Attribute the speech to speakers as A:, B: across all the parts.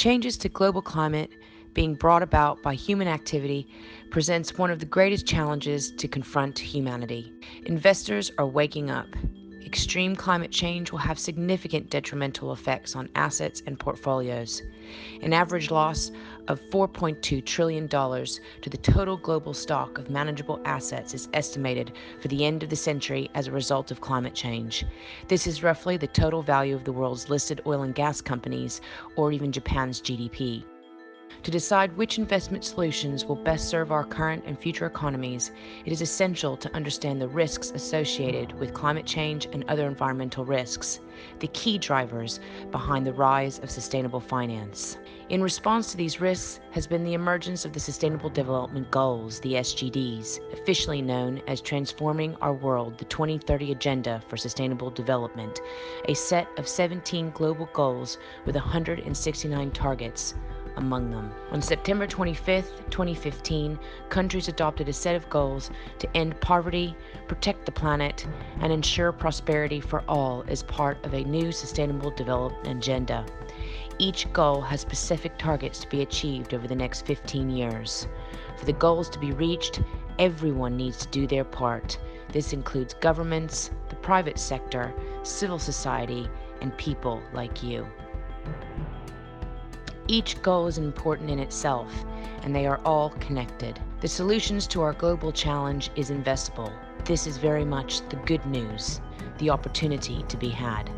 A: Changes to global climate being brought about by human activity presents one of the greatest challenges to confront humanity. Investors are waking up. Extreme climate change will have significant detrimental effects on assets and portfolios. An average loss of $4.2 trillion to the total global stock of manageable assets is estimated for the end of the century as a result of climate change. This is roughly the total value of the world's listed oil and gas companies, or even Japan's GDP. To decide which investment solutions will best serve our current and future economies, it is essential to understand the risks associated with climate change and other environmental risks, the key drivers behind the rise of sustainable finance. In response to these risks has been the emergence of the Sustainable Development Goals, the SDGs, officially known as Transforming Our World, the 2030 Agenda for Sustainable Development, a set of 17 global goals with 169 targets among them. On September 25, 2015, countries adopted a set of goals to end poverty, protect the planet, and ensure prosperity for all as part of a new sustainable development agenda. Each goal has specific targets to be achieved over the next 15 years. For the goals to be reached, everyone needs to do their part. This includes governments, the private sector, civil society, and people like you. Each goal is important in itself, and they are all connected. The solutions to our global challenge is investable. This is very much the good news, the opportunity to be had.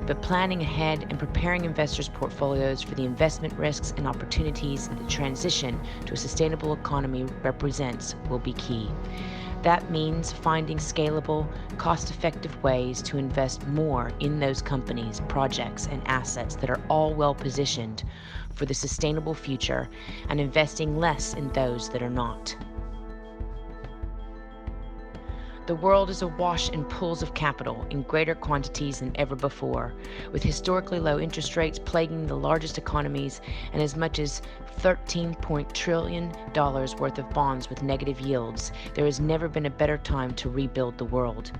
A: But planning ahead and preparing investors' portfolios for the investment risks and opportunities that the transition to a sustainable economy represents will be key. That means finding scalable, cost-effective ways to invest more in those companies, projects, and assets that are all well-positioned for the sustainable future and investing less in those that are not. The world is awash in pools of capital in greater quantities than ever before, with historically low interest rates plaguing the largest economies and as much as $13 trillion worth of bonds with negative yields. There has never been a better time to rebuild the world.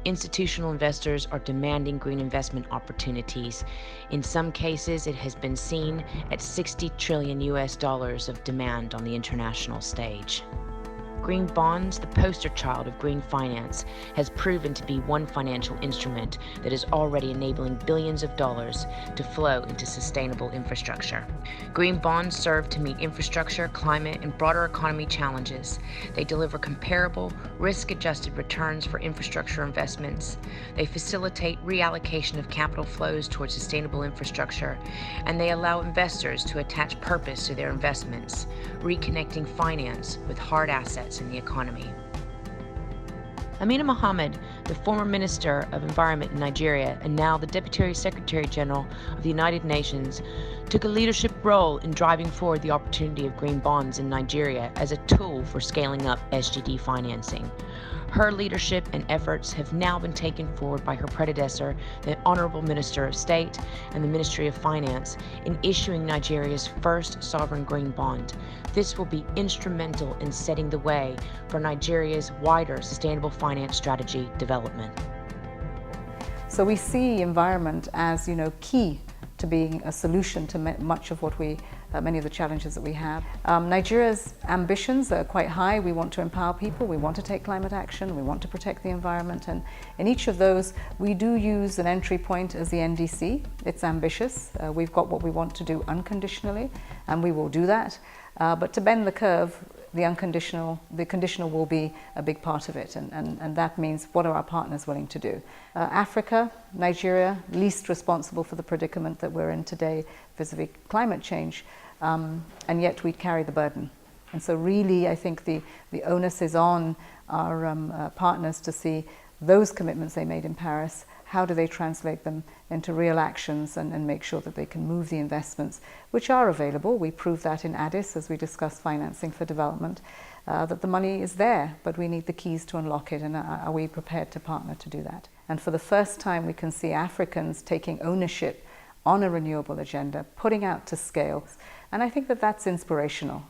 A: Institutional investors are demanding green investment opportunities. In some cases, it has been seen at $60 trillion of demand on the international stage. Green bonds, the poster child of green finance, has proven to be one financial instrument that is already enabling billions of dollars to flow into sustainable infrastructure. Green bonds serve to meet infrastructure, climate, and broader economy challenges. They deliver comparable, risk-adjusted returns for infrastructure investments. They facilitate reallocation of capital flows towards sustainable infrastructure, and they allow investors to attach purpose to their investments, reconnecting finance with hard assets in the economy. Amina Mohammed, the former Minister of Environment in Nigeria and now the Deputy Secretary General of the United Nations, took a leadership role in driving forward the opportunity of green bonds in Nigeria as a tool for scaling up SDG financing. Her leadership and efforts have now been taken forward by her predecessor, the Honorable Minister of State and the Ministry of Finance, in issuing Nigeria's first sovereign green bond. This will be instrumental in setting the way for Nigeria's wider sustainable finance strategy development.
B: So we see environment as, key to being a solution to much of what many of the challenges that we have. Nigeria's ambitions are quite high. We want to empower people, we want to take climate action, we want to protect the environment, and in each of those we do use an entry point as the NDC. It's ambitious. We've got what we want to do unconditionally, and we will do that. But to bend the curve, the conditional will be a big part of it, and that means what are our partners willing to do. Africa, Nigeria, least responsible for the predicament that we're in today vis-a-vis climate change, and yet we carry the burden. And so really I think the onus is on our partners to see those commitments they made in Paris, how do they translate them into real actions and make sure that they can move the investments which are available. We proved that in Addis as we discussed financing for development, that the money is there, but we need the keys to unlock it, and are we prepared to partner to do that? And for the first time we can see Africans taking ownership on a renewable agenda, putting out to scale, and I think that that's inspirational.